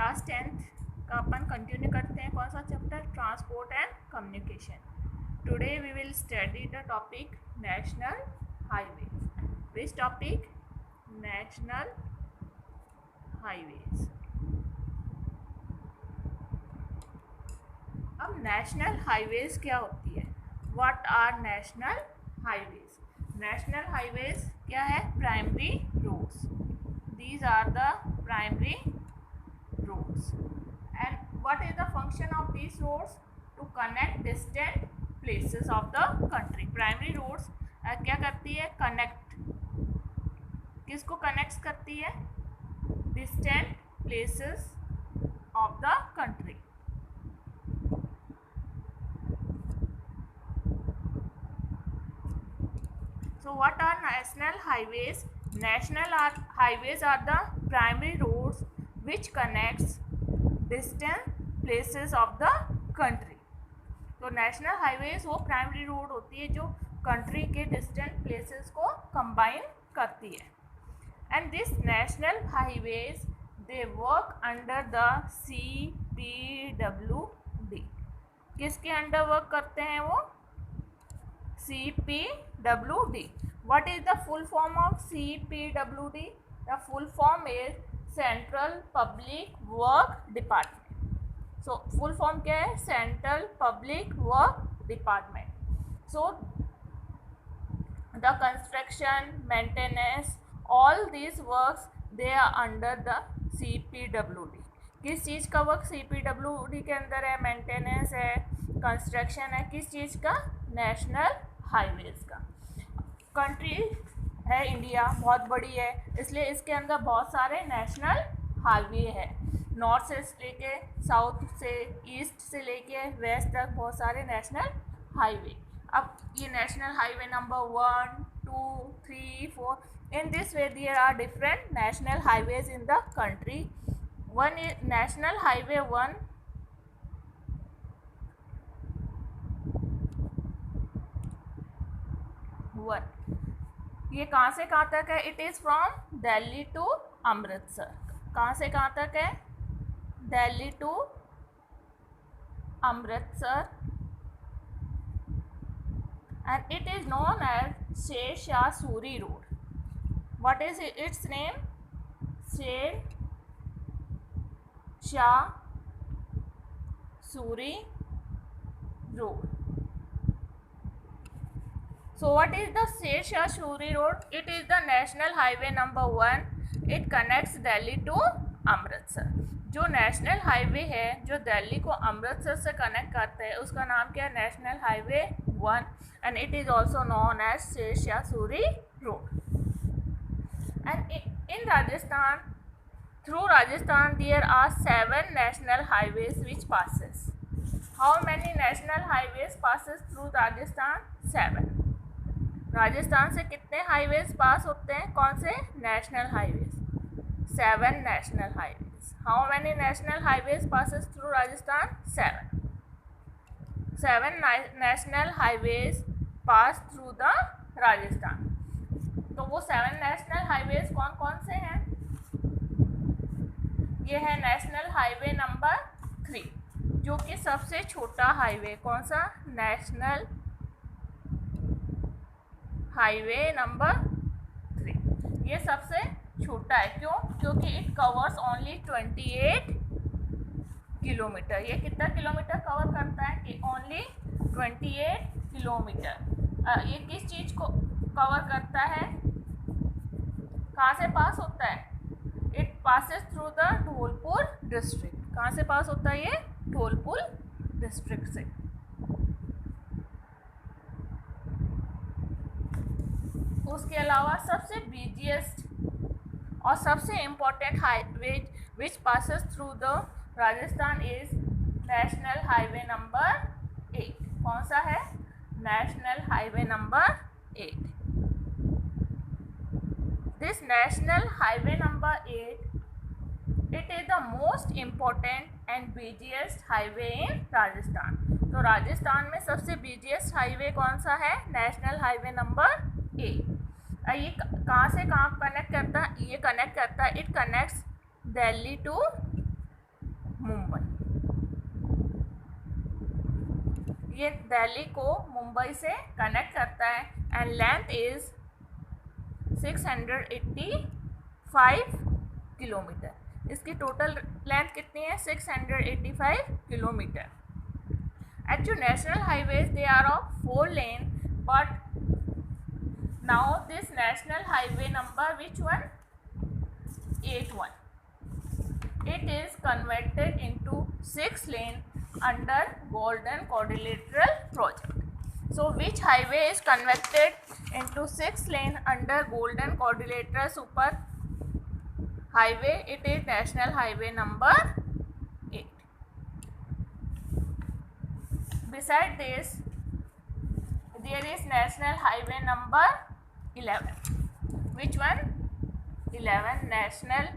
Class 10th का अपन continue करते हैं। कौन सा chapter? Transport and communication. Today we will study the topic national highways. Which topic? National highways. अब national highways क्या होती है? What are national highways? National highways क्या है? Primary roads. These are the primary roads. And what is the function of these roads? To connect distant places of the country. Primary roads क्या करती है? Connect. किसको connect करती है? Distant places of the country. So what are national highways? National highways are the primary roads which connects distant places of the country. तो national highways वो primary road होती है जो कंट्री के डिस्टेंट प्लेसेस को combine करती है। And this national highways they work under the CPWD। किसके अंडर वर्क करते हैं वो? CPWD. What is the full form of CPWD? The full form is Central Public Work Department. So full form क्या है? Central Public Work Department. So the construction, maintenance, all these works they are under the CPWD. किस चीज़ का work CPWD के अंदर है? Maintenance है, construction है। किस चीज़ का? नेशनल हाईवेज का। कंट्री है इंडिया, बहुत बड़ी है, इसलिए इसके अंदर बहुत सारे नेशनल हाईवे है। नॉर्थ से लेके साउथ से, ईस्ट से लेके वेस्ट तक बहुत सारे नेशनल हाईवे। अब ये national highway number 1, 2, 3, 4, in this way there are different national highways in the country. One is national highway 1 ये कहाँ से कहाँ तक है? It is from Delhi to Amritsar. कहाँ से कहाँ तक है? Delhi to Amritsar. And it is known as Sher Shah Suri road. What is its name? Sher Shah Suri road. So what is the Sher Shah Suri Road? It is the national highway number 1. It connects Delhi to Amritsar. जो national highway है जो दिल्ली को अमृतसर से connect करता है उसका नाम क्या है? National highway 1 and it is also known as Sher Shah Suri road. And in Rajasthan, through Rajasthan there are 7 national highways which passes. How many national highways passes through Rajasthan? 7। Rajasthan से कितने हाईवेज पास होते हैं? कौन से? National highways. 7 national highways. How many national highways passes through Rajasthan? 7 national highways pass through the Rajasthan. तो वो 7 national highways कौन कौन से हैं? ये है नेशनल हाईवे नंबर 3 जो कि सबसे छोटा हाईवे। कौन सा? National highway number 3। ये सबसे छोटा है। क्यों? क्योंकि इट कवर्स ओनली 28 किलोमीटर। ये कितना किलोमीटर कवर करता है? कि ओनली 28 किलोमीटर। ये किस चीज़ को कवर करता है? कहाँ से पास होता है? It passes through the Dholpur district. कहाँ से पास होता है ये? धौलपुर डिस्ट्रिक्ट से। उसके अलावा सबसे बिजिएस्ट और सबसे important highway which passes through the Rajasthan is national highway number 8। कौन सा है? National highway number 8। This national highway number 8 it is the most important and busiest highway in Rajasthan. तो राजस्थान में सबसे बिजिएस्ट हाईवे कौन सा है? National highway number 8। ये कहाँ से कहाँ कनेक्ट करता है? ये कनेक्ट करता है, इट कनेक्ट्स दिल्ली टू ये दिल्ली को मुंबई से कनेक्ट करता है एंड लेंथ इज 685 किलोमीटर। इसकी टोटल लेंथ कितनी है? 685 kilometre. Actually, national highways, they are of 4 lane, but now this national highway number, which one? 81. It is converted into 6 lane under Golden Quadrilateral project. So which highway is converted into 6 lane under Golden Quadrilateral super highway? It is national highway number 8. Beside this, there is national highway number 11. Which one? 11. National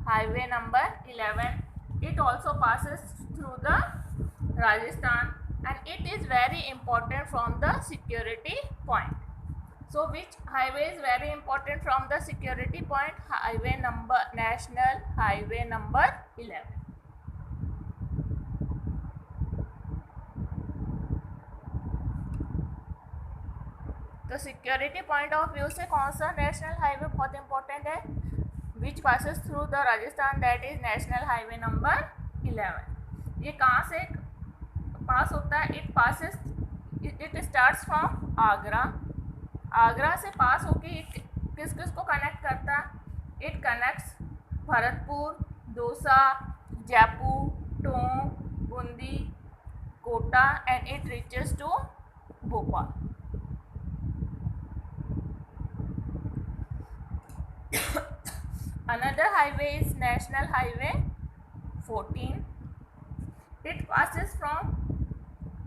highway number 11. It also passes through the Rajasthan and it is very important from the security point. So which highway is very important from the security point? Highway number, national highway number 11. तो security point of view से कौन सा national highway बहुत important है? Which passes through the Rajasthan, that is national highway number 11. ये कहाँ से pass होता है? It starts from Agra. Agra से पास होके किस किस को कनेक्ट करता है? It connects Bharatpur, Dausa, Jaipur, Tonk, Bundi, Kota and it reaches to Bhopal. Another highway is National Highway 14. It passes from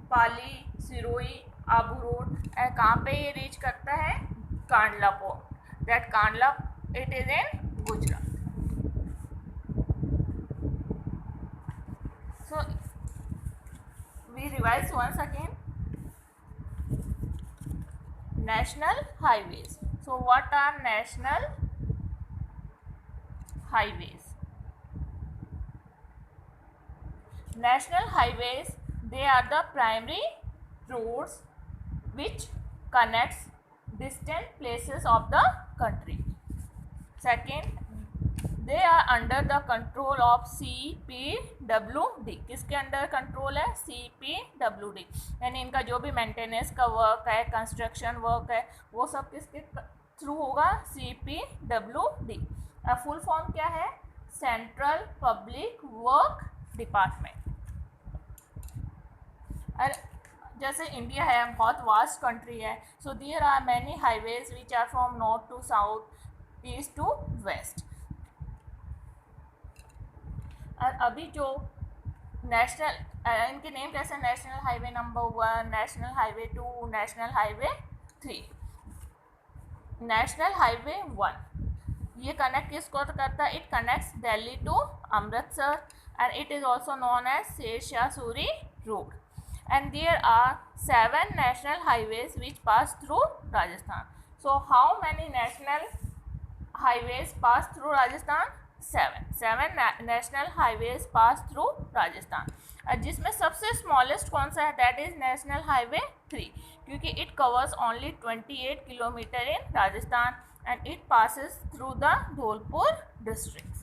Pali, Sirohi, Abu Road and कहाँ पे ये रीच करता है? Kandla port. That Kandla, it is in Gujarat. So we revise once again. National highways. So what are national highways? National highways, they are the primary roads which connects distant places of the country. Second, they are under the control of CPWD. किसके under control है? CPWD. यानी इनका जो भी maintenance का work है, construction work है, वो सब किसके थ्रू होगा? CPWD. फुल फॉर्म क्या है? Central public work department. और जैसे इंडिया है, बहुत वास्ट कंट्री है, so there are many highways which are from north to south, east to west. और अभी जो नेशनल, इनके नेम कैसे? National highway number 1, national highway 2, national highway 3. National highway 1 ये कनेक्ट किसको करता है? It connects Delhi to Amritsar and it is also known as Sher Shah Suri road. And there are 7 national highways which pass through Rajasthan. So how many national highways pass through Rajasthan? 7 national highways pass through Rajasthan. जिसमें सबसे smallest कौन सा है? That is national highway 3, क्योंकि it covers only 28 kilometre in Rajasthan and it passes through the Dholpur district.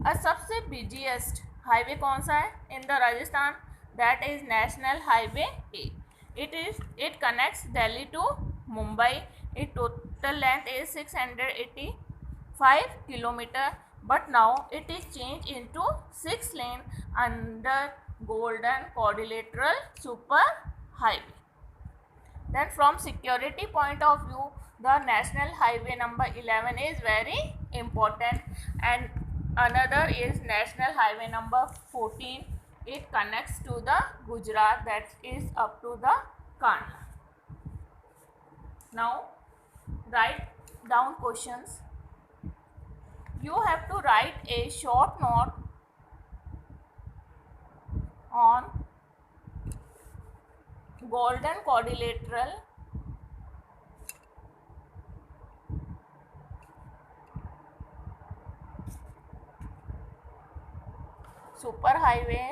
और सबसे busiest highway कौन सा है in the Rajasthan? That is national highway 8. It connects Delhi to Mumbai. It total length is 685 kilometer, but now it is changed into 6 lane under Golden Quadrilateral super highway. Then from security point of view, the national highway number 11 is very important, and another is national highway number 14. It connects to the Gujarat, that is up to the Kandla. Now write down questions. You have to write a short note on Golden Quadrilateral super highway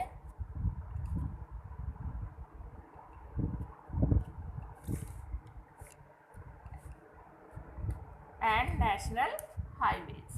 and national highways.